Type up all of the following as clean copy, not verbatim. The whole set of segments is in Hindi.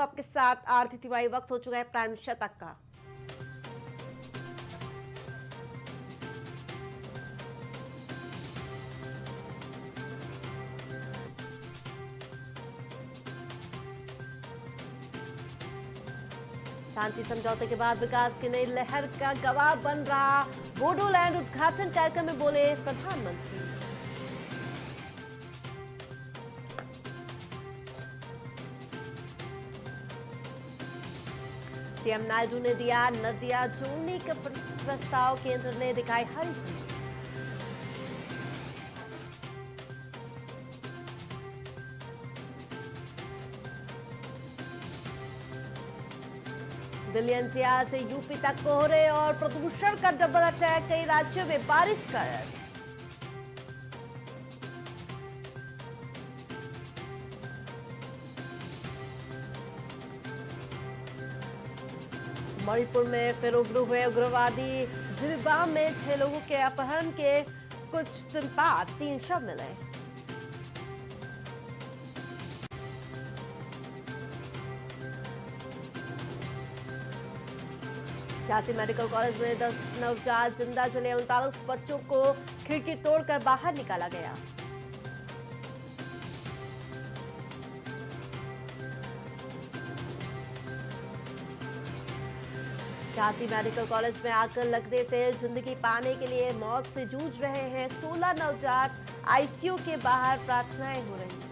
आपके साथ आरती तिवारी। वक्त हो चुका है प्राइम शतक का। शांति समझौते के बाद विकास की नई लहर का गवाह बन रहा बोडोलैंड उद्घाटन कार्यक्रम में बोले प्रधानमंत्री। सीएम नायडू ने दिया नदियां जोड़ने का प्रस्ताव, केंद्र ने दिखाई हरी झंडी। दिल्ली एनसीआर से यूपी तक कोहरे और प्रदूषण का डबल अटैक, कई राज्यों में बारिश का अलर्ट। मणिपुर में फिर उग्र हुए उग्रवादी, जिलबाम में 6 लोगों के अपहरण के कुछ दिन बाद 3 शव मिले। झांसी मेडिकल कॉलेज में 10 नवजात जिंदा जले, 39 बच्चों को खिड़की तोड़कर बाहर निकाला गया। झांसी मेडिकल कॉलेज में आग लगने से जिंदगी पाने के लिए मौत से जूझ रहे हैं 16 नवजात, आईसीयू के बाहर प्रार्थनाएं हो रही हैं।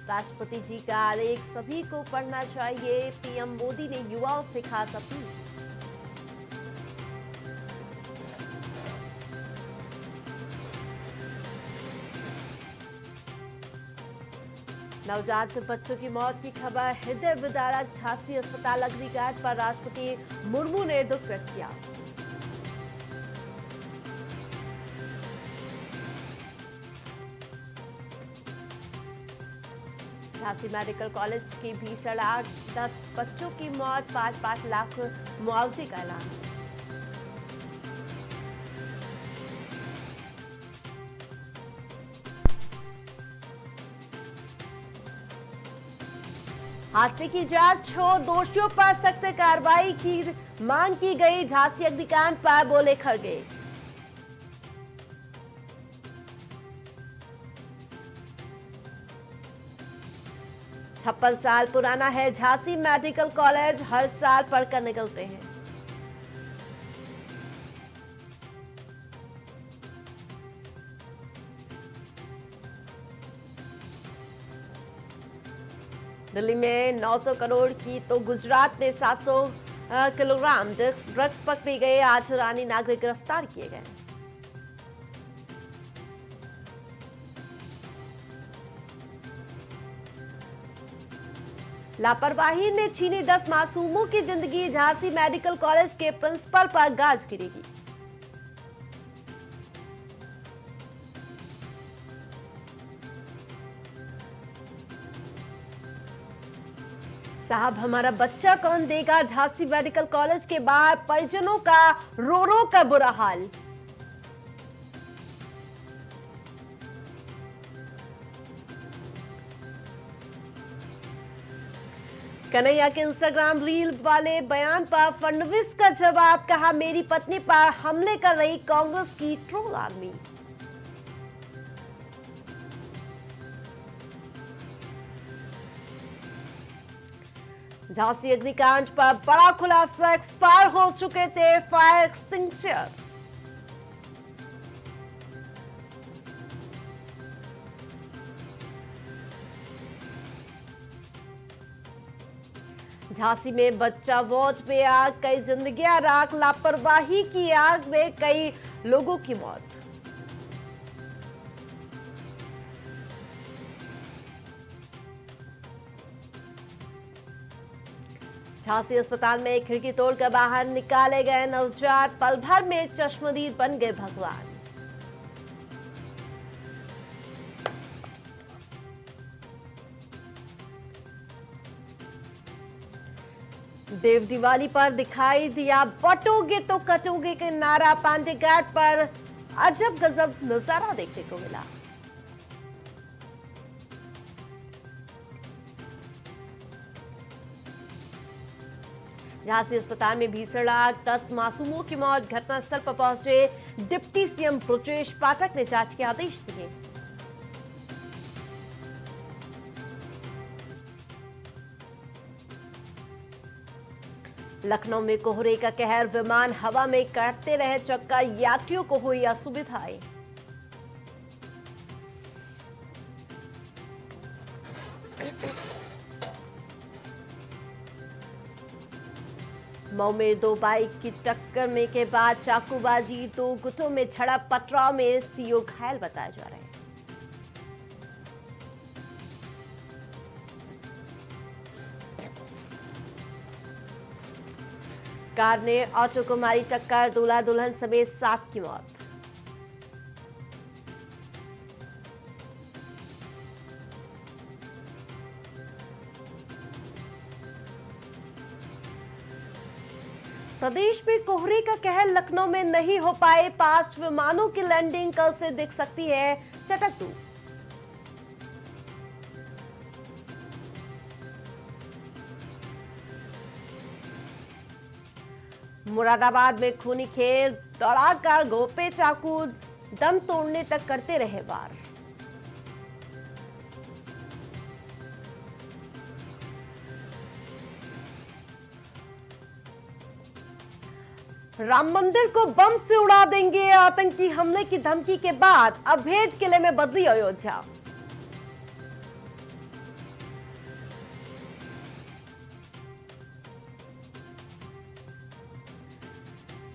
राष्ट्रपति जी का आलेख सभी को पढ़ना चाहिए, पीएम मोदी ने युवाओं से खास अपील। नवजात बच्चों की मौत की खबर हृदय विदारक, झांसी अस्पताल अग्निकांड पर राष्ट्रपति मुर्मू ने दुख व्यक्त किया। झांसी मेडिकल कॉलेज की भीषण आग, 10 बच्चों की मौत, 5-5 लाख मुआवजे का ऐलान। हादसे की जांच हो, दोषियों पर सख्त कार्रवाई की मांग की गई। झांसी अग्निकांड पर बोले खड़गे। 56 साल पुराना है झांसी मेडिकल कॉलेज, हर साल पढ़कर निकलते हैं। दिल्ली में 900 करोड़ की तो गुजरात में 700 किलोग्राम ड्रग्स पकड़ी गए, 8 ईरानी नागरिक गिरफ्तार किए गए। लापरवाही ने छीनी 10 मासूमों की जिंदगी, झांसी मेडिकल कॉलेज के प्रिंसिपल पर गाज गिरेगी। साहब हमारा बच्चा कौन देगा, झांसी मेडिकल कॉलेज के बाहर परिजनों का रो का बुरा हाल। कन्हैया के इंस्टाग्राम रील वाले बयान पर फडणवीस का जवाब, कहा मेरी पत्नी पर हमले कर रही कांग्रेस की ट्रोल आर्मी। झांसी अग्निकांड पर बड़ा खुलासा, एक्सपायर हो चुके थे फायर एक्सटिंग्विशर। झांसी में बच्चा वॉच में आग, कई जिंदगियां राख, लापरवाही की आग में कई लोगों की मौत। झांसी अस्पताल में खिड़की तोड़कर बाहर निकाले गए नवजात, पल भर में चश्मदीद बन गए भगवान। देव दिवाली पर दिखाई दिया बटोगे तो कटोगे के नारा, पांडे घाट पर अजब गजब नजारा देखने को मिला। झांसी अस्पताल में भीषण आग, 10 मासूमों की मौत। घटनास्थल पर पहुंचे डिप्टी सीएम ब्रजेश पाठक ने जांच के आदेश दिए। लखनऊ में कोहरे का कहर, विमान हवा में काटते रहे चक्कर, यात्रियों को हुई असुविधाएं। मऊ में 2 बाइक की टक्कर में के बाद चाकूबाजी, 2 गुटों में झड़प, पथराव में सीओ घायल बताए जा रहे हैं। कार ने ऑटो को मारी टक्कर, दूल्हा दुल्हन समेत 7 की मौत। प्रदेश में कोहरे का कहर, लखनऊ में नहीं हो पाए 5 विमानों की लैंडिंग, कल से दिख सकती है चटक धूप। मुरादाबाद में खूनी खेल, दौड़ाकर गोपे चाकू दम तोड़ने तक करते रहे वार। राम मंदिर को बम से उड़ा देंगे, आतंकी हमले की धमकी के बाद अभेद किले में बदली अयोध्या।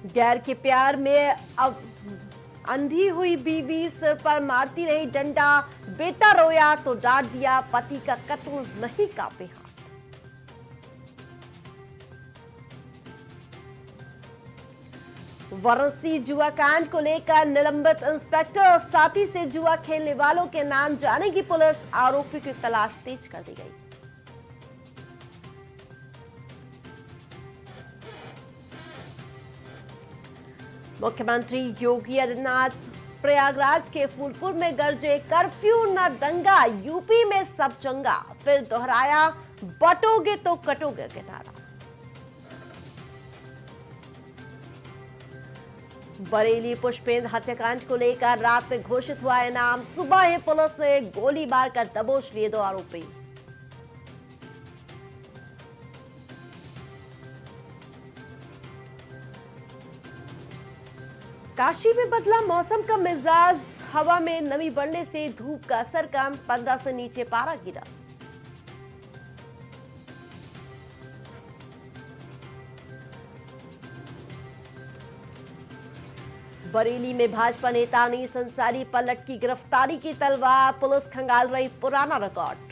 गैर के प्यार में अब अंधी हुई बीवी, सिर पर मारती रही डंडा, बेटा रोया तो डांट दिया, पति का कत्ल नहीं कांपे हाथ। वाराणसी जुआ कांड को लेकर निलंबित इंस्पेक्टर और साथी से जुआ खेलने वालों के नाम जानेगी पुलिस, आरोपी की तलाश तेज कर दी गई। मुख्यमंत्री योगी आदित्यनाथ प्रयागराज के फूलपुर में गरजे, कर्फ्यू न दंगा, यूपी में सब चंगा, फिर दोहराया बटोगे तो कटोगे के नारा। बरेली पुष्पेंद्र हत्याकांड को लेकर रात में घोषित हुआ इनाम, सुबह ही पुलिस ने गोली मारकर दबोच लिए 2 आरोपी। काशी में बदला मौसम का मिजाज, हवा में नमी बढ़ने से धूप का असर कम, 15 से नीचे पारा गिरा। बरेली में भाजपा नेता अनीस अंसारी पर लटकी गिरफ्तारी की तलवार, पुलिस खंगाल रही पुराना रिकॉर्ड।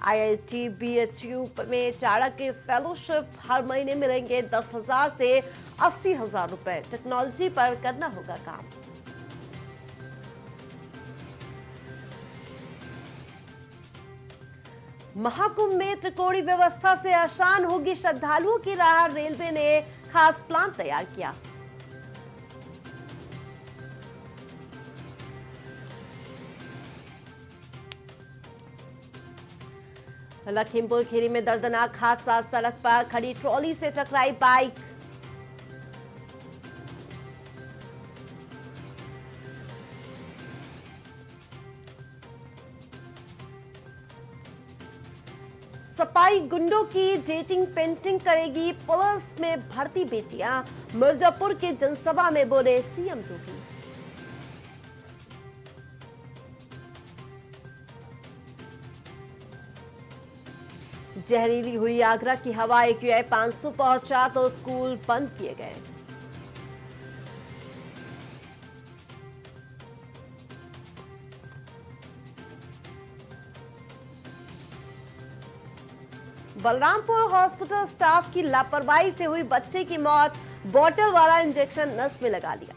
IIT BHU में चाणक्य फेलोशिप, हर महीने मिलेंगे 10,000 से 80,000 रुपए, टेक्नोलॉजी पर करना होगा काम। महाकुंभ में त्रिकोणीय व्यवस्था से आसान होगी श्रद्धालुओं की राह, रेलवे ने खास प्लान तैयार किया। लखीमपुर खीरी में दर्दनाक हादसा, सड़क पर खड़ी ट्रॉली से टकराई बाइक। सफाई गुंडों की डेटिंग पेंटिंग करेगी पुलिस में भर्ती बेटियां, मिर्जापुर के जनसभा में बोले सीएम योगी। जहरीली हुई आगरा की हवा, AQI 500 पहुंचा तो स्कूल बंद किए गए। बलरामपुर हॉस्पिटल स्टाफ की लापरवाही से हुई बच्चे की मौत, बोतल वाला इंजेक्शन नस में लगा लिया।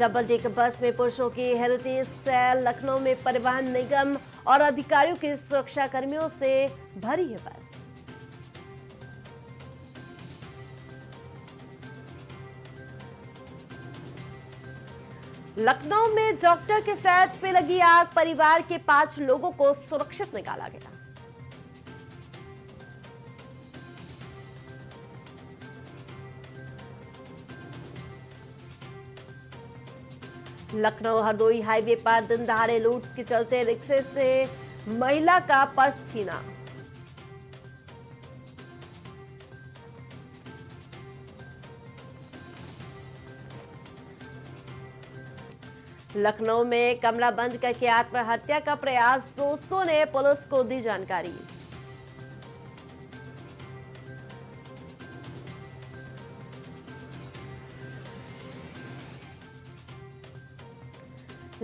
डबल डेकर बस में पुरुषों की हेरिटेज सेल। लखनऊ में परिवहन निगम और अधिकारियों की सुरक्षा कर्मियों से भरी है बस। लखनऊ में डॉक्टर के फ्लैट पे लगी आग। परिवार के 5 लोगों को सुरक्षित निकाला गया। लखनऊ हरदोई हाईवे पर दिन दहाड़े लूट के चलते रिक्शे से महिला का पर्स छीना। लखनऊ में कमरा बंद करके आत्महत्या का प्रयास। दोस्तों ने पुलिस को दी जानकारी।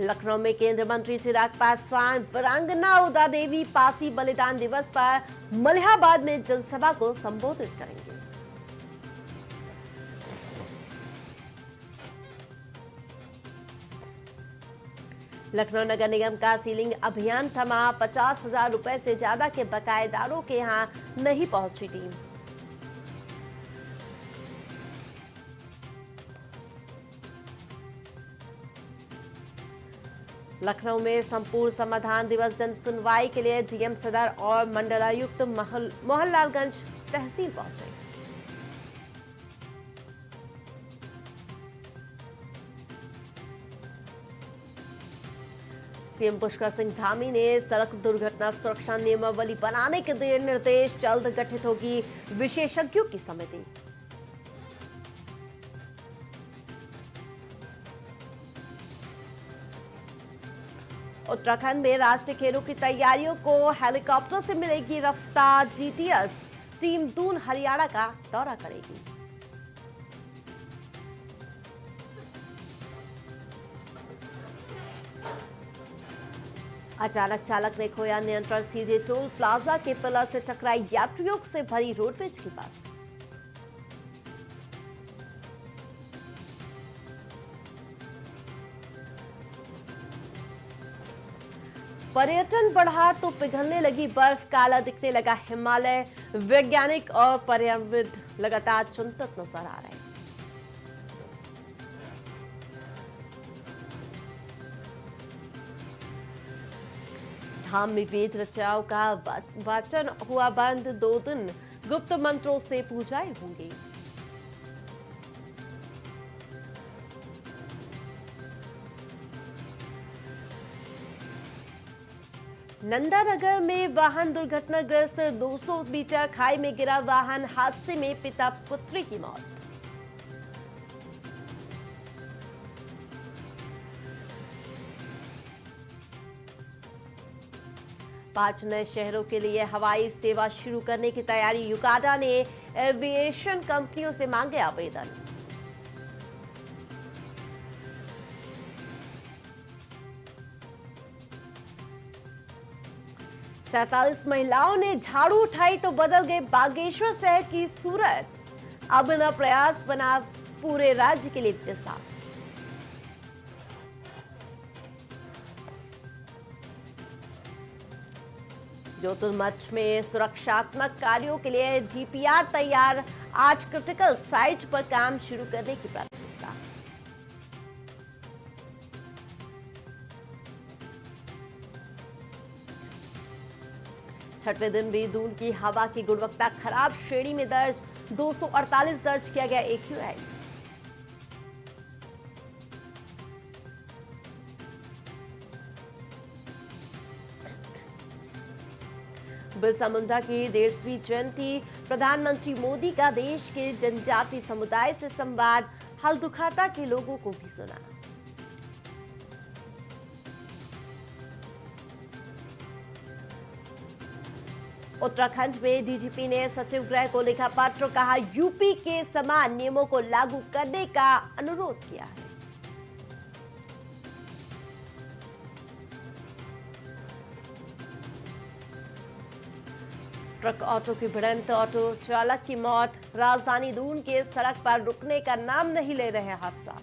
लखनऊ में केंद्रीय मंत्री चिराग पासवान वीरांगना उदा देवी पासी बलिदान दिवस पर मलिहाबाद में जनसभा को संबोधित करेंगे। लखनऊ नगर निगम का सीलिंग अभियान थमा। 50,000 रुपए से ज्यादा के बकायेदारों के यहां नहीं पहुंची टीम। लखनऊ में संपूर्ण समाधान दिवस जन सुनवाई के लिए डीएम सदर और मंडलायुक्त मोहनलालगंज तहसील पहुंचे। सीएम पुष्कर सिंह धामी ने सड़क दुर्घटना सुरक्षा नियमावली बनाने के दिए निर्देश। जल्द गठित होगी विशेषज्ञों की समिति। उत्तराखंड में राष्ट्रीय खेलों की तैयारियों को हेलीकॉप्टर से मिलेगी रफ्तार। जीटीएस टीम दून हरियाणा का दौरा करेगी। अचानक चालक ने खोया नियंत्रण। सीधे टोल प्लाजा के पिलर से टकराई यात्रियों से भरी रोडवेज की बस। पर्यटन बढ़ा तो पिघलने लगी बर्फ। काला दिखने लगा हिमालय। वैज्ञानिक और पर्यावरणविद लगातार चिंतित नजर आ रहे हैं। धाम में वेद रचाओं का वाचन हुआ बंद। 2 दिन गुप्त मंत्रों से पूजाएं होंगी। नंदानगर में वाहन दुर्घटनाग्रस्त। 200 मीटर खाई में गिरा वाहन। हादसे में पिता पुत्री की मौत। पांच नए शहरों के लिए हवाई सेवा शुरू करने की तैयारी। युकाडा ने एविएशन कंपनियों से मांगे आवेदन। सैंतालीस महिलाओं ने झाड़ू उठाई तो बदल गए बागेश्वर शहर की सूरत। अब न प्रयास बना पूरे राज्य के लिए मिसाल। ज्योतिर्मठ में सुरक्षात्मक कार्यों के लिए डीपीआर तैयार। 8 क्रिटिकल साइट पर काम शुरू करने की प्राथमिकता। छठवें दिन भी दून की हवा की गुणवत्ता खराब श्रेणी में दर्ज। 248 दर्ज किया गया AQI। बिरसा मुंडा की 150वीं जयंती। प्रधानमंत्री मोदी का देश के जनजाति समुदाय से संवाद। हल्दुखाता के लोगों को भी सुना। उत्तराखंड में डीजीपी ने सचिव गृह को लिखा पत्र। कहा यूपी के समान नियमों को लागू करने का अनुरोध किया है। ट्रक ऑटो की भिड़ंत। ऑटो चालक की मौत। राजधानी दून के सड़क पर रुकने का नाम नहीं ले रहे हादसा।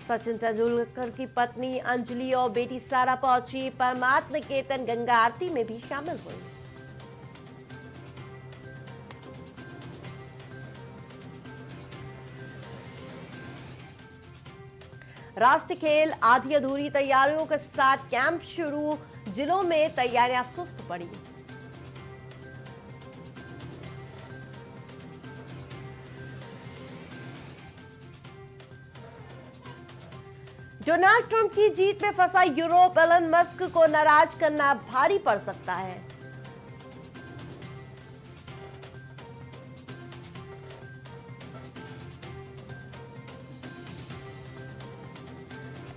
सचिन तेंदुलकर की पत्नी अंजलि और बेटी सारा पहुंची परमार्थ निकेतन गंगा आरती में भी शामिल हुई। राष्ट्रीय खेल आधी अधूरी तैयारियों के साथ कैंप शुरू, जिलों में तैयारियां सुस्त पड़ी। डोनाल्ड ट्रंप की जीत में फंसा यूरोप, एलन मस्क को नाराज करना भारी पड़ सकता है।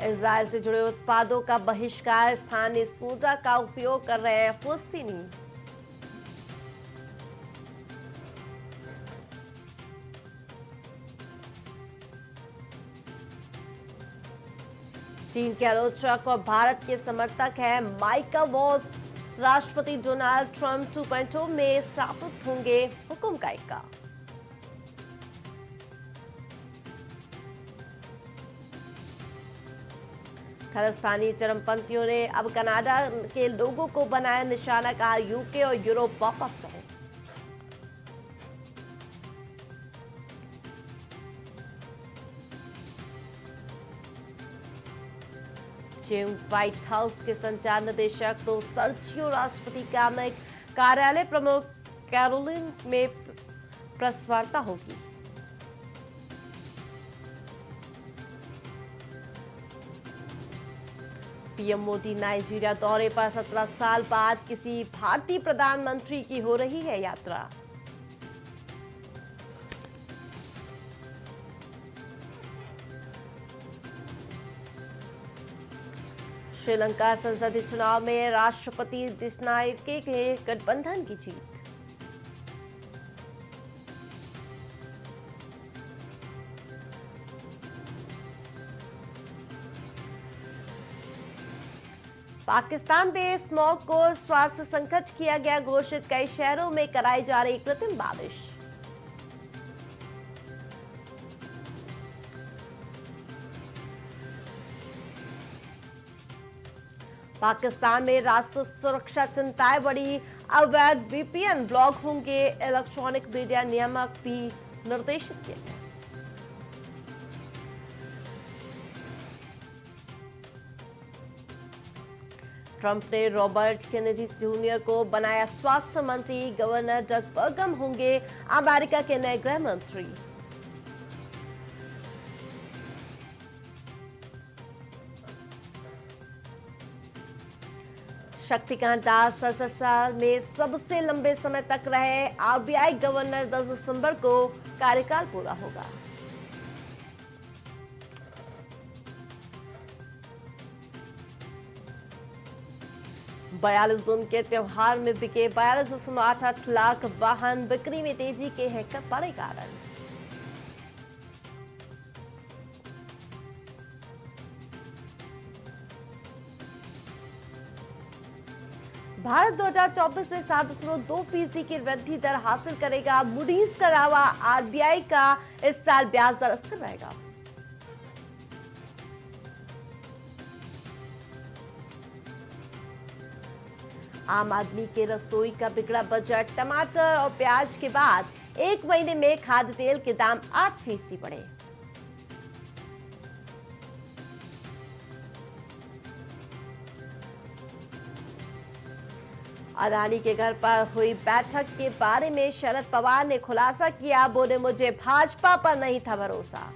इजरायल से जुड़े उत्पादों का बहिष्कार, स्थानीय सोडा का उपयोग कर रहे हैं फिलिस्तीनी। चीन के आलोचक और भारत के समर्थक हैं माइकल वॉल्स। राष्ट्रपति डोनाल्ड ट्रंप 2.0 में स्थापित होंगे हुकुम का इक्का। खालिस्तानी चरमपंथियों ने अब कनाडा के लोगों को बनाया निशाना, कहा यूके और यूरोप वापस जाओ। व्हाइट हाउस के संचार निदेशक तो सर्जियो राष्ट्रपति कार्यालय प्रमुख कैरोलिन में प्रेस वार्ता होगी। पीएम मोदी नाइजीरिया दौरे पर 17 साल बाद किसी भारतीय प्रधानमंत्री की हो रही है यात्रा। श्रीलंका संसदीय चुनाव में राष्ट्रपति दिसनायके के गठबंधन की जीत। पाकिस्तान में स्मॉग को स्वास्थ्य संकट किया गया घोषित, कई शहरों में कराई जा रही कृत्रिम बारिश। पाकिस्तान में राष्ट्रीय सुरक्षा चिंताएं बढ़ी, अवैध वीपीएन ब्लॉक होंगे, इलेक्ट्रॉनिक मीडिया नियामक भी निर्देशित किए गए। ट्रंप ने रॉबर्ट केनेडी जूनियर को बनाया स्वास्थ्य मंत्री, गवर्नर डग बर्गम होंगे अमेरिका के नए गृह मंत्री। शक्तिकांत दास 67 साल में सबसे लंबे समय तक रहे आरबीआई गवर्नर, 10 दिसंबर को कार्यकाल पूरा होगा। बयालीस दिन के त्योहार में बिके 42.88 लाख वाहन, बिक्री में तेजी के हैं बड़े कारण। भारत 2024 में 7.2% की वृद्धि दर हासिल करेगा, मूडीज का दावा, आरबीआई का इस साल ब्याज दर स्थिर रहेगा। आम आदमी के रसोई का बिगड़ा बजट, टमाटर और प्याज के बाद एक महीने में खाद्य तेल के दाम 8% बढ़े। अदानी के घर पर हुई बैठक के बारे में शरद पवार ने खुलासा किया, बोले मुझे भाजपा पर नहीं था भरोसा।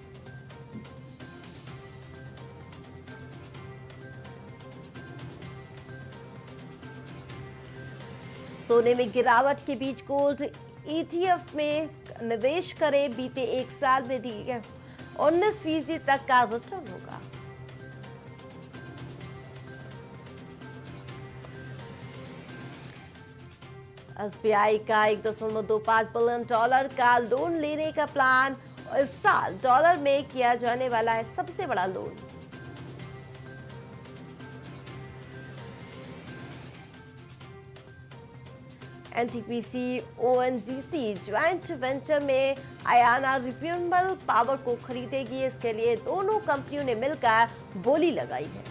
सोने में गिरावट के बीच गोल्ड ईटीएफ में निवेश करें, बीते एक साल में दिए 19% तक का रिटर्न होगा। एसबीआई का $1.25 बिलियन का लोन लेने का प्लान, इस साल डॉलर में किया जाने वाला है सबसे बड़ा loan. NTPC ONGC joint venture में अयाना रिन्यूएबल पावर को खरीदेगी। इसके लिए दोनों कंपनियों ने मिलकर बोली लगाई है।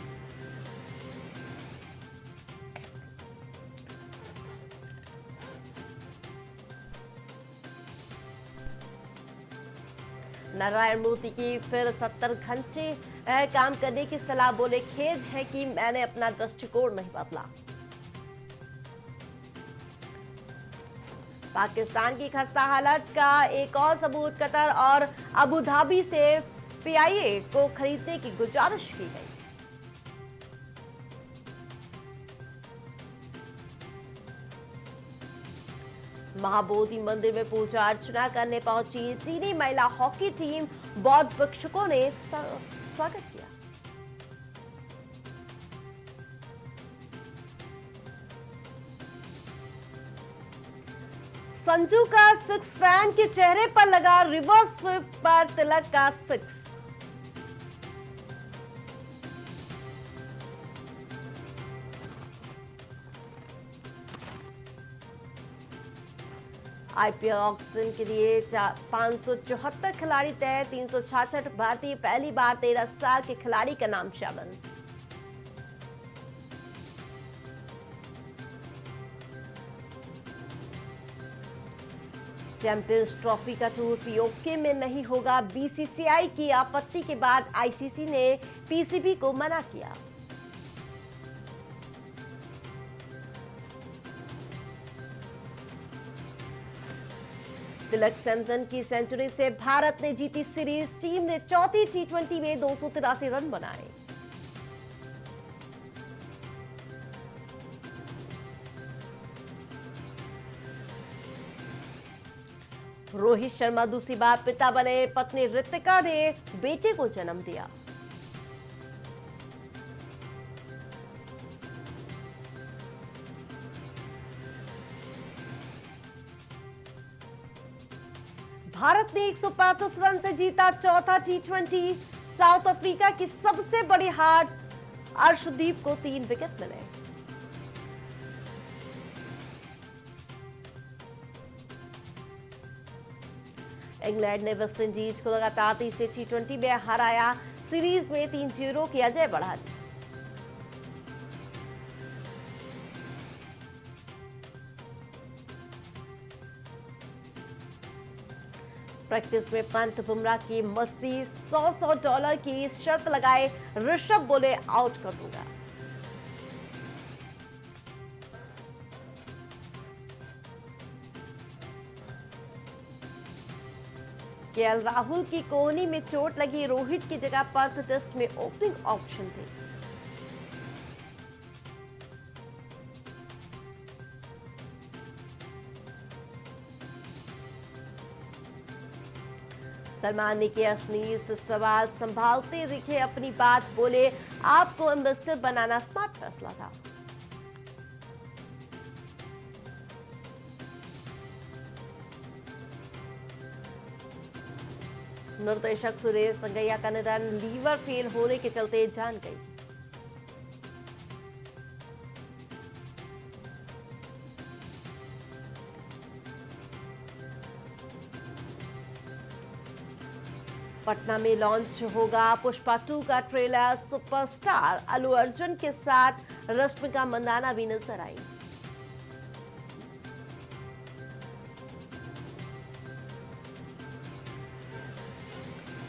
नारायण मूर्ति की फिर 70 घंटे काम करने की सलाह, बोले खेद है कि मैंने अपना दृष्टिकोण नहीं बदला। पाकिस्तान की खस्ता हालत का एक और सबूत, कतर और अबू धाबी से पीआईए को खरीदने की गुजारिश की गई। महाबोधि मंदिर में पूजा अर्चना करने पहुंची चीनी महिला हॉकी टीम, बौद्ध भिक्षुकों ने स्वागत किया। संजू का 6 फैन के चेहरे पर लगा, रिवर्स स्विप पर तिलक का 6। आईपीएल ऑक्शन के लिए 574 खिलाड़ी तय, 366 भारतीय, पहली बार 13 साल के खिलाड़ी का नाम शामिल। चैंपियंस ट्रॉफी का टूर पीओके में नहीं होगा, बीसीसीआई की आपत्ति के बाद आईसीसी ने पीसीबी को मना किया। तिलक सैमसन की सेंचुरी से भारत ने जीती सीरीज, टीम ने चौथी टी20 में 283 रन बनाए। रोहित शर्मा दूसरी बार पिता बने, पत्नी ऋतिका ने बेटे को जन्म दिया। भारत ने 135 रन से जीता चौथा टी20, साउथ अफ्रीका की सबसे बड़ी हार, अर्शदीप को 3 विकेट मिले। इंग्लैंड ने वेस्टइंडीज को लगातार तीसरे टी20 में हराया, सीरीज में 3-0 की अजय बढ़ा दी। प्रैक्टिस में पंत बुमराह की मस्ती, $100 की शर्त लगाए, ऋषभ बोले आउट कर दूंगा। केएल राहुल की कोहनी में चोट लगी, रोहित की जगह पंत टेस्ट में ओपनिंग ऑप्शन थे। सलमान ने किया अश्लील सवाल, संभालते दिखे अपनी बात, बोले आपको इन्वेस्टर बनाना स्मार्ट फैसला था। निर्देशक सुरेश संगैया का निधन, लीवर फेल होने के चलते जान गई। पटना में लॉन्च होगा पुष्पा 2 का ट्रेलर, सुपरस्टार अल्लू अर्जुन के साथ रश्मिका मंदाना भी नजर आई।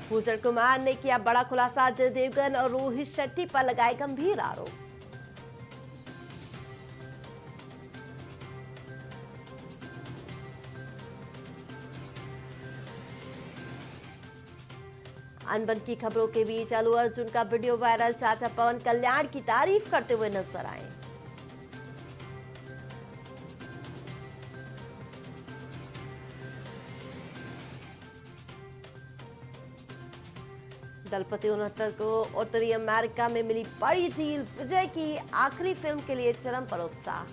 भूषण कुमार ने किया बड़ा खुलासा, अजय देवगन और रोहित शेट्टी पर लगाए गंभीर आरोप। अनबन की खबरों के बीच अल्लू अर्जुन का वीडियो वायरल, चाचा पवन कल्याण की तारीफ करते हुए नजर आए। दलपति 69 को उत्तरी अमेरिका में मिली बड़ी डील, विजय की आखिरी फिल्म के लिए चरम पर उत्साह।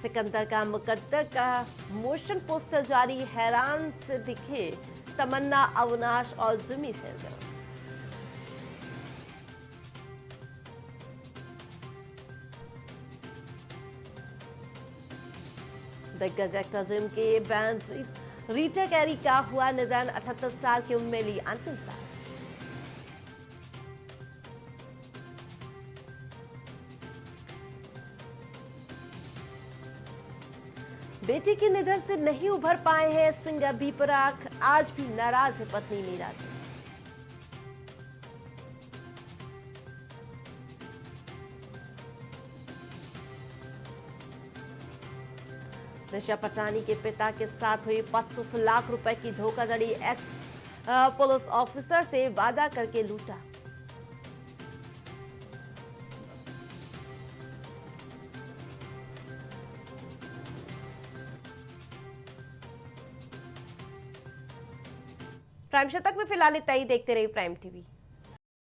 सिकंदर का मुकद्दर का मोशन पोस्टर जारी, हैरान से दिखे तमन्ना, अविनाश और जिमी शेरगिल। दिग्गज एक्टर जिम के बैंड रीटा कैरी का हुआ निधन, 78 साल की उम्र में ली अंतिम सांस। बेटी के निधन से नहीं उभर पाए हैं सिंगर बी प्राक, आज भी नाराज है पत्नी मीरा से। दिशा पटानी के पिता के साथ हुई 25 लाख रुपए की धोखाधड़ी, एक्स पुलिस ऑफिसर से वादा करके लूटा। प्राइम शतक में फिलहाल इतना ही। देखते रहिए प्राइम टीवी।